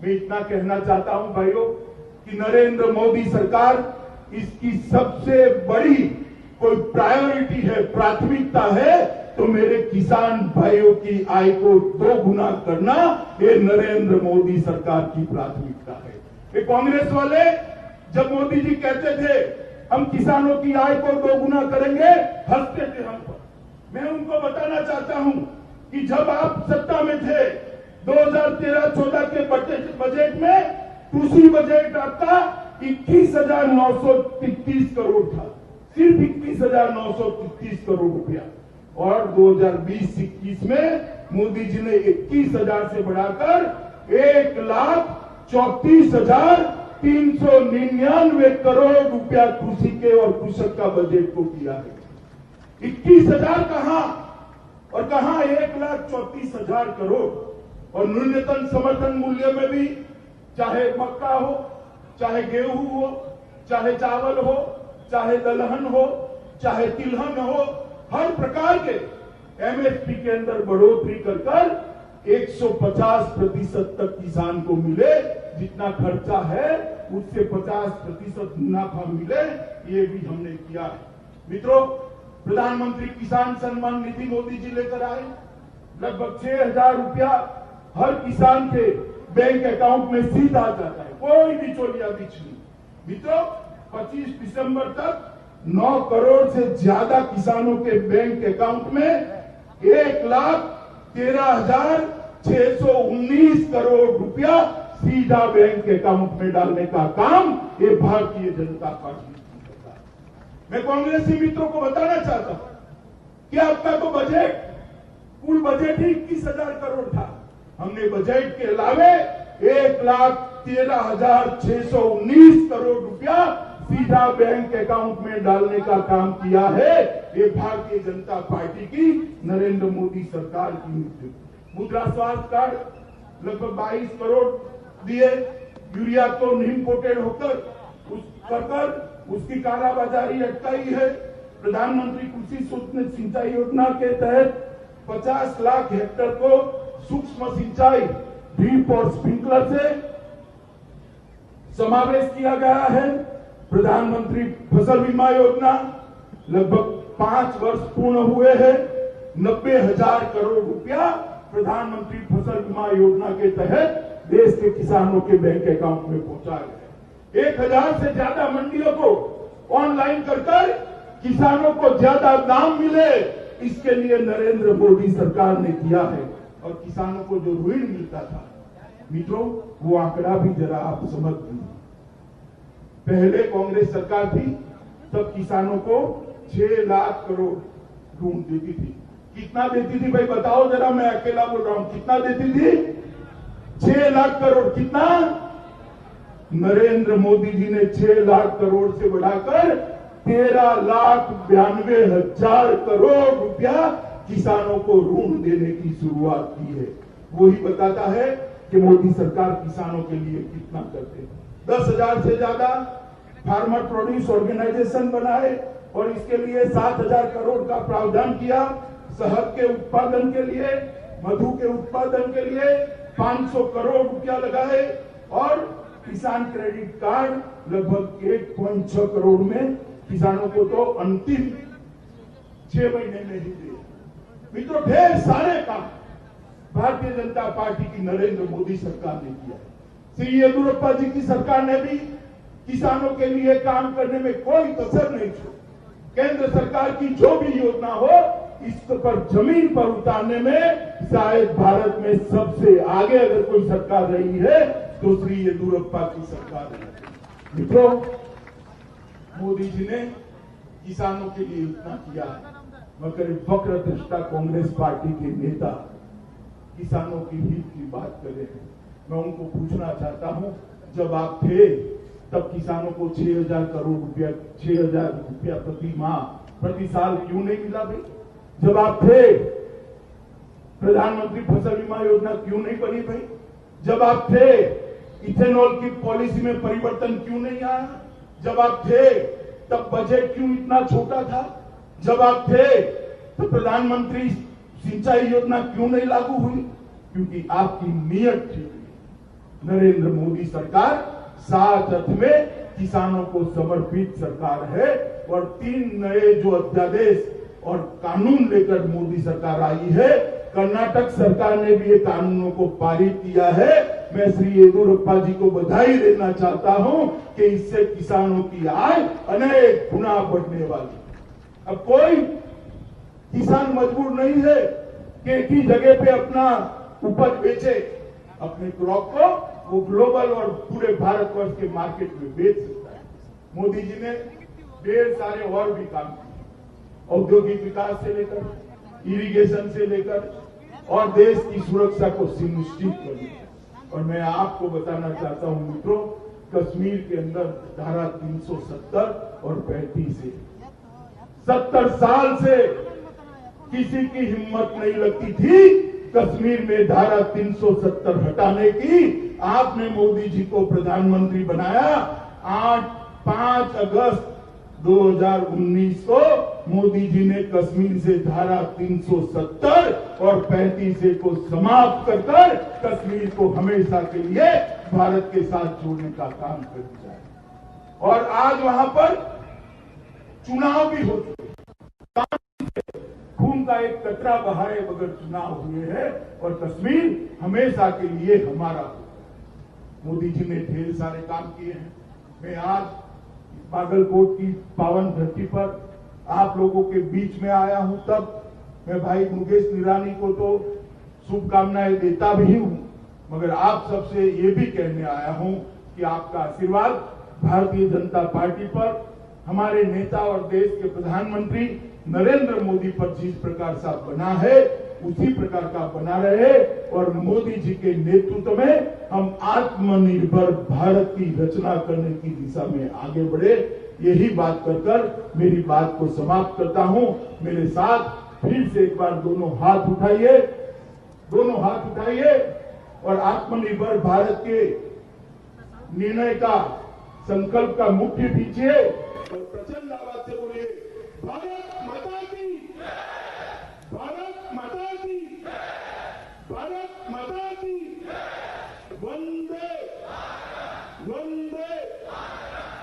मैं इतना कहना चाहता हूं भाइयों कि नरेंद्र मोदी सरकार इसकी सबसे बड़ी कोई प्रायोरिटी है, प्राथमिकता है तो मेरे किसान भाइयों की आय को 2 गुना करना, ये नरेंद्र मोदी सरकार की प्राथमिकता है। ये कांग्रेस वाले जब मोदी जी कहते थे हम किसानों की आय को 2 गुना करेंगे, हंसते थे हम पर। मैं उनको बताना चाहता हूं कि जब आप सत्ता में थे 2013-14 के बजट में कृषि बजट आपका 21,933 करोड़ था, सिर्फ 21,933 करोड़ रुपया। और 2020-21 में मोदी जी ने 21,000 से बढ़ाकर 1,34,399 करोड़ रुपया कृषि के और कृषक का बजट को किया है। 21,000 कहां और कहां 1,34,000 करोड़। और न्यूनतम समर्थन मूल्य में भी चाहे मक्का हो, चाहे गेहूं हो, चाहे चावल हो, चाहे दलहन हो, चाहे तिलहन हो, हर प्रकार के एमएसपी के अंदर बढ़ोतरी कर 150% तक किसान को मिले, जितना खर्चा है उससे 50% मुनाफा मिले, ये भी हमने किया है। मित्रों, प्रधानमंत्री किसान सम्मान निधि मोदी जी लेकर आए। लगभग 6,000 रुपया हर किसान के बैंक अकाउंट में सीधा जाता है, कोई बिचौलिया बीच नहीं। मित्रों, 25 दिसंबर तक 9 करोड़ से ज्यादा किसानों के बैंक अकाउंट में 1,13,619 करोड़ रुपया सीधा बैंक अकाउंट में डालने का काम ये भारतीय जनता पार्टी की करता है। मैं कांग्रेसी मित्रों को बताना चाहता हूं कि आपका तो बजट, कुल बजट ही 21,000 करोड़ था। हमने बजट के अलावे 1,13,619 करोड़ रुपया सीधा बैंक अकाउंट में डालने का काम किया है। ये भारतीय जनता पार्टी की, नरेंद्र मोदी सरकार की नीति। मुद्रा स्वास्थ्य कार्ड लगभग 22 करोड़ दिए। यूरिया तो इम्पोर्टेड होकर उसकी कालाबाजारी अटकाई है। प्रधानमंत्री कृषि सूक्ष्म सिंचाई योजना के तहत 50 लाख हेक्टेयर को सूक्ष्म सिंचाई ड्रिप और स्प्रिंकलर से समावेश किया गया है। प्रधानमंत्री फसल बीमा योजना लगभग 5 वर्ष पूर्ण हुए हैं। 90,000 करोड़ रुपया प्रधानमंत्री फसल बीमा योजना के तहत देश के किसानों के बैंक अकाउंट में पहुंचा गया। 1,000 से ज्यादा मंडियों को ऑनलाइन कर किसानों को ज्यादा दाम मिले, इसके लिए नरेंद्र मोदी सरकार ने किया है। और किसानों को जो ऋण मिलता था, मित्रों, वो आंकड़ा भी जरा आप समझ लीजिए। पहले कांग्रेस सरकार थी तब किसानों को 6 लाख करोड़ ऋण देती थी। कितना देती थी भाई बताओ जरा, मैं अकेला बोल रहा हूं। कितना देती थी? 6 लाख करोड़। कितना? नरेंद्र मोदी जी ने 6 लाख करोड़ से बढ़ाकर 13,92,000 करोड़ रुपया किसानों को ऋण देने की शुरुआत की है। वही बताता है कि मोदी सरकार किसानों के लिए कितना करते हैं। 10,000 से ज्यादा फार्मर प्रोड्यूस ऑर्गेनाइजेशन बनाए और इसके लिए 7,000 करोड़ का प्रावधान किया। शहद के उत्पादन के लिए, मधु के उत्पादन के लिए 500 करोड़ रुपया लगाए और किसान क्रेडिट कार्ड लगभग 1.6 करोड़ में किसानों को तो अंतिम 6 महीने में ही दिए। मित्रों, ढेर सारे काम भारतीय जनता पार्टी की नरेंद्र मोदी सरकार ने किया। श्री येदियुरप्पा जी की सरकार ने भी किसानों के लिए काम करने में कोई कसर नहीं छोड़ी। केंद्र सरकार की जो भी योजना हो, इस पर जमीन पर उतारने में शायद भारत में सबसे आगे अगर कोई सरकार रही है तो श्री येदियुरप्पा की सरकार है। मित्रों, मोदी जी ने किसानों के लिए इतना किया है, मगर वक्र दृष्टा कांग्रेस पार्टी के नेता किसानों की हित की बात कर रहे हैं। मैं उनको पूछना चाहता हूं, जब आप थे तब किसानों को 6,000 करोड़ रुपया, 6,000 रुपया प्रति माह, प्रति साल क्यों नहीं मिला भाई? जब आप थे प्रधानमंत्री फसल बीमा योजना क्यों नहीं बनी भाई? जब आप थे इथेनॉल की पॉलिसी में परिवर्तन क्यों नहीं आया? जब आप थे तब बजट क्यों इतना छोटा था? जब आप थे तो प्रधानमंत्री सिंचाई योजना क्यों नहीं लागू हुई? क्योंकि आपकी नीयत ठीक नहीं। नरेंद्र मोदी सरकार साच अर्थ में किसानों को समर्पित सरकार है और 3 नए जो अध्यादेश और कानून लेकर मोदी सरकार आई है। कर्नाटक सरकार ने भी ये कानूनों को पारित किया है। मैं श्री येदियुरप्पा जी को बधाई देना चाहता हूं कि इससे किसानों की आय अनेक गुना बढ़ने वाली। अब कोई किसान मजबूर नहीं है कि एक ही जगह पे अपना उपज बेचे। अपने क्रॉप को वो ग्लोबल और पूरे भारतवर्ष के मार्केट में बेच सकता है। मोदी जी ने ढेर सारे और भी काम किए, औद्योगिक विकास से लेकर इरिगेशन से लेकर और देश की सुरक्षा को सुनिश्चित करने। और मैं आपको बताना चाहता हूं मित्रों, कश्मीर के अंदर धारा 370 और 35 है। 70 साल से किसी की हिम्मत नहीं लगती थी कश्मीर में धारा 370 हटाने की। आपने मोदी जी को प्रधानमंत्री बनाया। 5 अगस्त 2019 को मोदी जी ने कश्मीर से धारा 370 और 35 को समाप्त कर कश्मीर को हमेशा के लिए भारत के साथ जोड़ने का काम कर दिया है। और आज वहां पर चुनाव भी हो चुके, खून का एक कतरा बहाए बगैर चुनाव हुए हैं और कश्मीर हमेशा के लिए हमारा होगा। मोदी जी ने ढेर सारे काम किए हैं। मैं आज बागलकोट की पावन धरती पर आप लोगों के बीच में आया हूं, तब मैं भाई मुकेश निरानी को तो शुभकामनाएं देता भी हूं, मगर आप सबसे ये भी कहने आया हूं कि आपका आशीर्वाद भारतीय जनता पार्टी पर, हमारे नेता और देश के प्रधानमंत्री नरेंद्र मोदी पर जिस प्रकार से बना है उसी प्रकार का बना रहे और मोदी जी के नेतृत्व में हम आत्मनिर्भर भारत की रचना करने की दिशा में आगे बढ़े। यही बात कर मेरी बात को समाप्त करता हूं। मेरे साथ फिर से एक बार दोनों हाथ उठाइए और आत्मनिर्भर भारत के निर्णय का संकल्प का मुट्ठी दीजिए और प्रचंड आवाज से बोलिए भारत